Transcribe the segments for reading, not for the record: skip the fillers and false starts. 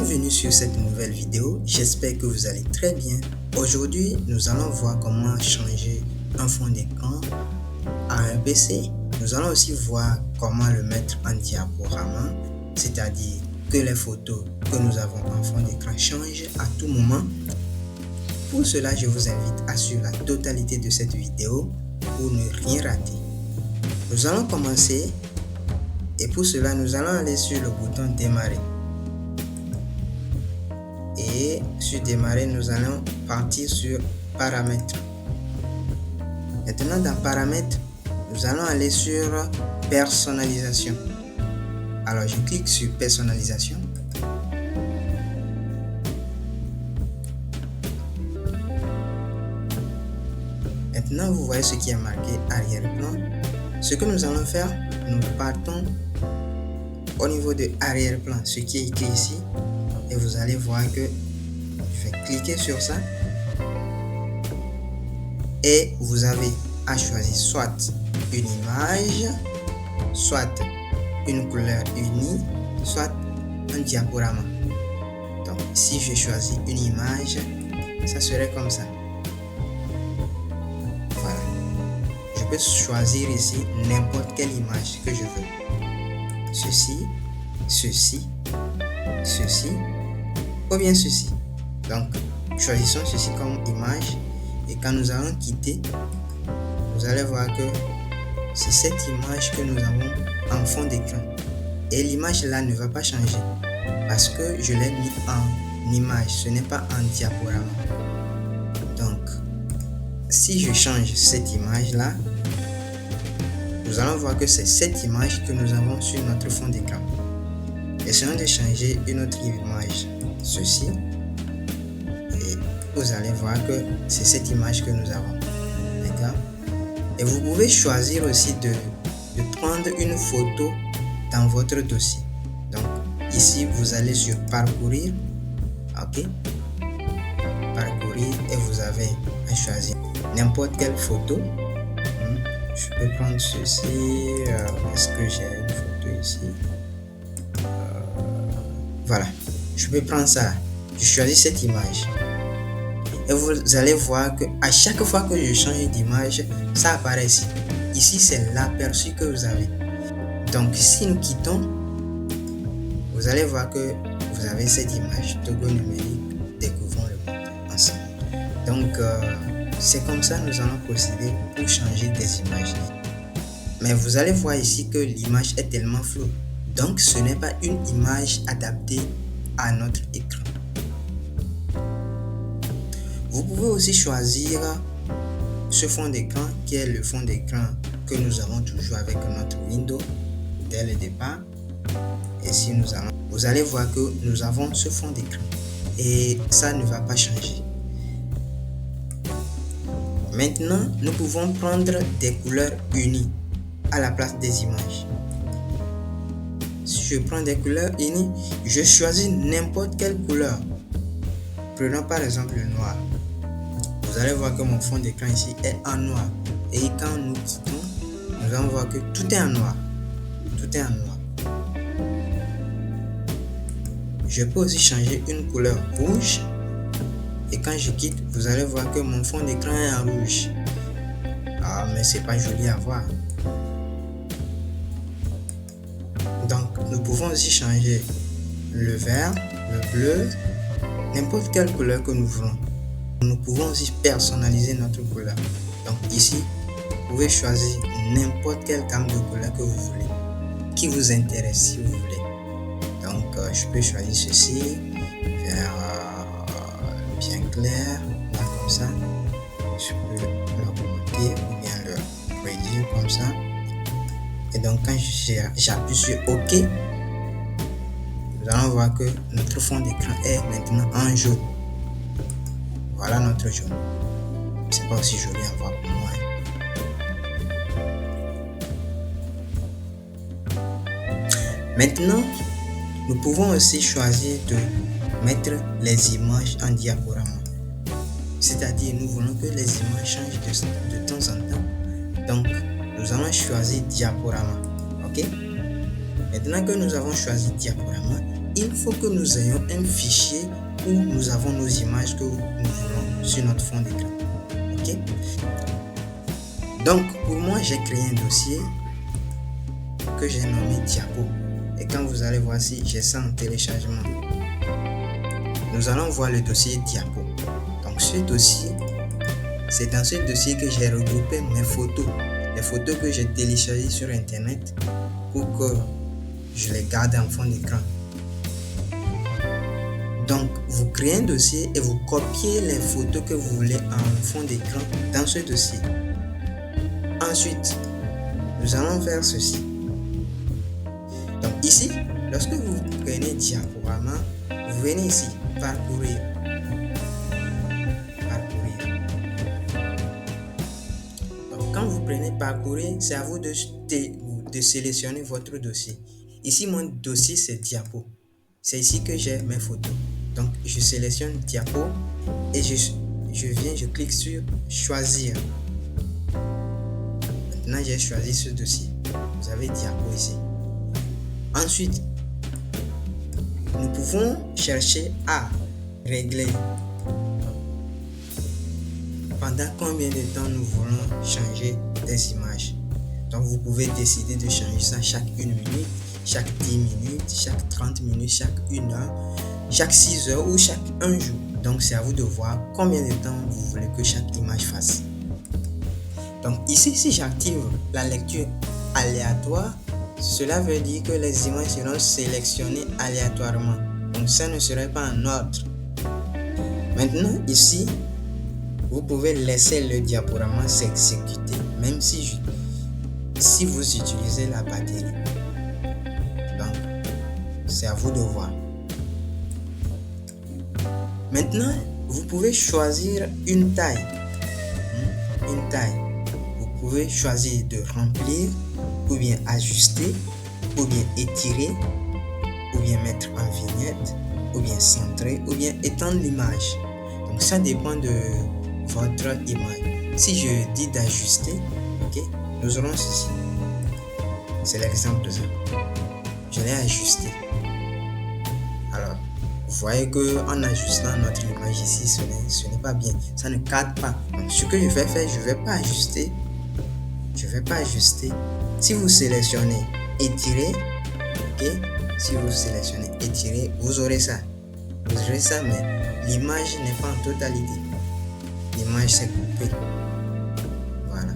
Bienvenue sur cette nouvelle vidéo, j'espère que vous allez très bien. Aujourd'hui, nous allons voir comment changer un fond d'écran à un PC. Nous allons aussi voir comment le mettre en diaporama, c'est-à-dire que les photos que nous avons en fond d'écran changent à tout moment. Pour cela, je vous invite à suivre la totalité de cette vidéo pour ne rien rater. Nous allons commencer et pour cela, nous allons aller sur le bouton démarrer. Et sur démarrer, nous allons partir sur paramètres. Maintenant, dans paramètres, nous allons aller sur personnalisation. Alors, je clique sur personnalisation. Maintenant, vous voyez ce qui est marqué arrière-plan. Ce que nous allons faire, nous partons au niveau de arrière-plan, ce qui est écrit ici. Et vous allez voir que je vais cliquer sur ça. Et vous avez à choisir soit une image, soit une couleur unie, soit un diaporama. Donc, si je choisis une image, ça serait comme ça. Voilà. Je peux choisir ici n'importe quelle image que je veux. Ceci, ceci, ceci, ou bien ceci. Donc, choisissons ceci comme image. Et quand nous allons quitter, vous allez voir que c'est cette image que nous avons en fond d'écran. Et l'image là ne va pas changer parce que je l'ai mis en image, ce n'est pas en diaporama. Donc, si je change cette image là, nous allons voir que c'est cette image que nous avons sur notre fond d'écran. Essayons de changer une autre image, ceci. Et vous allez voir que c'est cette image que nous avons. D'accord? Et vous pouvez choisir aussi de prendre une photo dans votre dossier. Donc, ici, vous allez sur parcourir. OK? Parcourir et vous avez à choisir n'importe quelle photo. Je peux prendre ceci. Est-ce que j'ai une photo ici? Voilà. Je peux prendre ça. Je choisis cette image. Et vous allez voir que à chaque fois que je change d'image, ça apparaît ici. Ici, c'est l'aperçu que vous avez. Donc, si nous quittons, vous allez voir que vous avez cette image. Togo numérique, découvrons le monde ensemble. Donc, c'est comme ça que nous allons procéder pour changer des images. Mais vous allez voir ici que l'image est tellement floue. Donc, ce n'est pas une image adaptée à notre écran. Vous pouvez aussi choisir ce fond d'écran qui est le fond d'écran que nous avons toujours avec notre Windows dès le départ. Et si vous allez voir que nous avons ce fond d'écran et ça ne va pas changer. Maintenant, nous pouvons prendre des couleurs unies à la place des images. Si je prends des couleurs unies, je choisis n'importe quelle couleur. Prenons par exemple le noir. Vous allez voir que mon fond d'écran ici est en noir. Et quand nous quittons, nous allons voir que tout est en noir. Tout est en noir. Je peux aussi changer une couleur rouge. Et quand je quitte, vous allez voir que mon fond d'écran est en rouge. Ah, mais c'est pas joli à voir. Donc, nous pouvons aussi changer le vert, le bleu, n'importe quelle couleur que nous voulons. Nous pouvons aussi personnaliser notre couleur. Donc ici, vous pouvez choisir n'importe quelle gamme de couleurs que vous voulez, qui vous intéresse si vous voulez. Donc je peux choisir ceci, vert bien clair, là comme ça. Je peux l'augmenter ou bien le réduire comme ça. Et donc quand j'appuie sur OK, nous allons voir que notre fond d'écran est maintenant en jaune. Voilà notre jaune. C'est pas aussi joli à voir pour moi. Maintenant, nous pouvons aussi choisir de mettre les images en diaporama. C'est-à-dire, nous voulons que les images changent de temps en temps. Donc, nous allons choisir diaporama. OK? Maintenant que nous avons choisi diaporama, il faut que nous ayons un fichier où nous avons nos images que nous voulons sur notre fond d'écran. Ok? Donc, pour moi, j'ai créé un dossier que j'ai nommé Diapo. Et quand vous allez voir si j'ai ça en téléchargement, nous allons voir le dossier Diapo. Donc, ce dossier, c'est dans ce dossier que j'ai regroupé mes photos. Les photos que j'ai téléchargées sur Internet pour que je les garde en fond d'écran. Donc, vous créez un dossier et vous copiez les photos que vous voulez en fond d'écran dans ce dossier. Ensuite, nous allons faire ceci. Donc ici, lorsque vous prenez Diaporama, vous venez ici, parcourir. Donc quand vous prenez parcourir, c'est à vous de sélectionner votre dossier. Ici, mon dossier, c'est Diapo. C'est ici que j'ai mes photos. Donc, je sélectionne Diapo et je clique sur choisir. Maintenant, j'ai choisi ce dossier. Vous avez Diapo ici. Ensuite, nous pouvons chercher à régler pendant combien de temps nous voulons changer des images. Donc, vous pouvez décider de changer ça chaque 1 minute, chaque 10 minutes, chaque 30 minutes, chaque 1 heure, chaque 6 heures ou chaque 1 jour. Donc, c'est à vous de voir combien de temps vous voulez que chaque image fasse. Donc, ici, si j'active la lecture aléatoire, cela veut dire que les images seront sélectionnées aléatoirement. Donc, ça ne serait pas en ordre. Maintenant, ici, vous pouvez laisser le diaporama s'exécuter, même si vous utilisez la batterie. Donc, c'est à vous de voir. Maintenant, vous pouvez choisir une taille. Vous pouvez choisir de remplir, ou bien ajuster, ou bien étirer, ou bien mettre en vignette, ou bien centrer, ou bien étendre l'image. Donc, ça dépend de votre image. Si je dis d'ajuster, ok, nous aurons ceci. C'est l'exemple de ça. Je l'ai ajusté. Alors, vous voyez qu'en ajustant notre image ici, ce n'est pas bien. Ça ne cadre pas. Donc, ce que je vais faire, je ne vais pas ajuster. Si vous sélectionnez étirer, ok, si vous sélectionnez étirer, vous aurez ça. Mais l'image n'est pas en totalité. L'image s'est coupée. Voilà.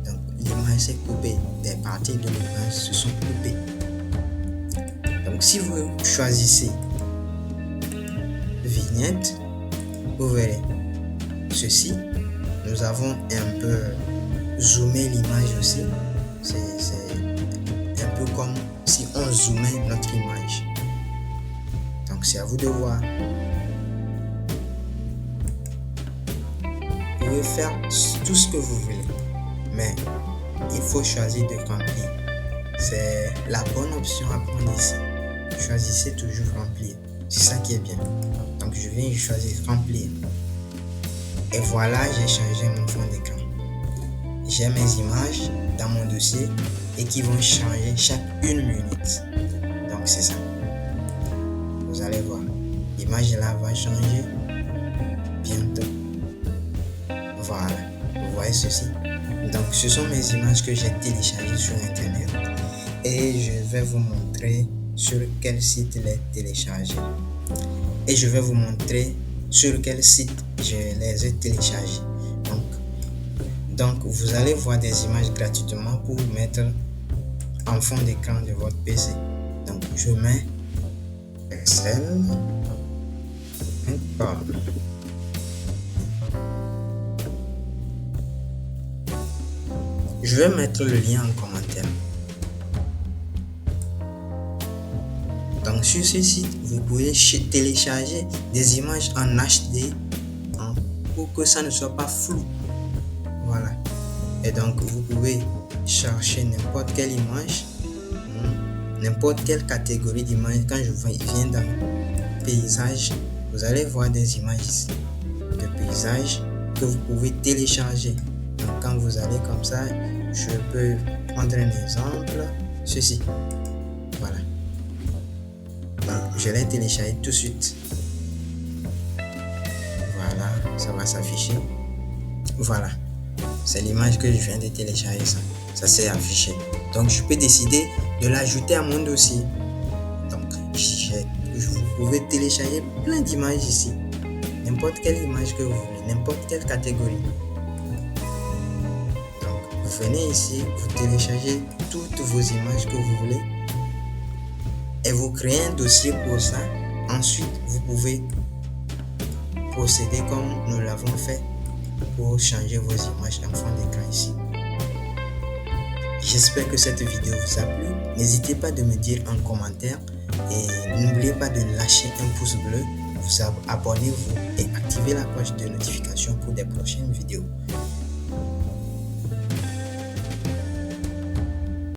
Donc, l'image s'est coupée. Des parties de l'image se sont coupées. Donc, si vous choisissez vignette, vous verrez ceci. Nous avons un peu zoomé l'image aussi. C'est un peu comme si on zoomait notre image. Donc, c'est à vous de voir. Vous pouvez faire tout ce que vous voulez, mais il faut choisir de remplir. C'est la bonne option à prendre ici. Choisissez toujours remplir. C'est ça qui est bien. Donc, je viens choisir remplir. Et voilà, j'ai changé mon fond d'écran. J'ai mes images dans mon dossier et qui vont changer chaque 1 minute. Donc, c'est ça. Vous allez voir. L'image là va changer bientôt. Voilà. Vous voyez ceci. Donc, ce sont mes images que j'ai téléchargées sur Internet. Et je vais vous montrer sur quel site les télécharger. Et je vais vous montrer sur quel site je les ai téléchargés. Donc, vous allez voir des images gratuitement pour mettre en fond d'écran de votre PC. Donc, je mets Excel. Je vais mettre le lien en commentaire. Donc, sur ce site, vous pouvez télécharger des images en HD pour que ça ne soit pas flou. Voilà. Et donc, vous pouvez chercher n'importe quelle image, n'importe quelle catégorie d'image. Quand je viens dans paysage, vous allez voir des images ici de paysage que vous pouvez télécharger. Donc, quand vous allez comme ça, je peux prendre un exemple. Ceci. Voilà. je l'ai téléchargé tout de suite. Voilà, ça va s'afficher. Voilà, c'est l'image que je viens de télécharger, ça s'est affiché. Donc je peux décider de l'ajouter à mon dossier. Donc vous pouvez télécharger plein d'images ici, n'importe quelle image que vous voulez, n'importe quelle catégorie. Donc vous venez ici, vous téléchargez toutes vos images que vous voulez et vous créez un dossier pour ça. Ensuite vous pouvez procéder comme nous l'avons fait pour changer vos images en fond d'écran ici. J'espère que cette vidéo vous a plu. N'hésitez pas de me dire en commentaire et n'oubliez pas de lâcher un pouce bleu, abonnez-vous et activez la cloche de notification pour des prochaines vidéos.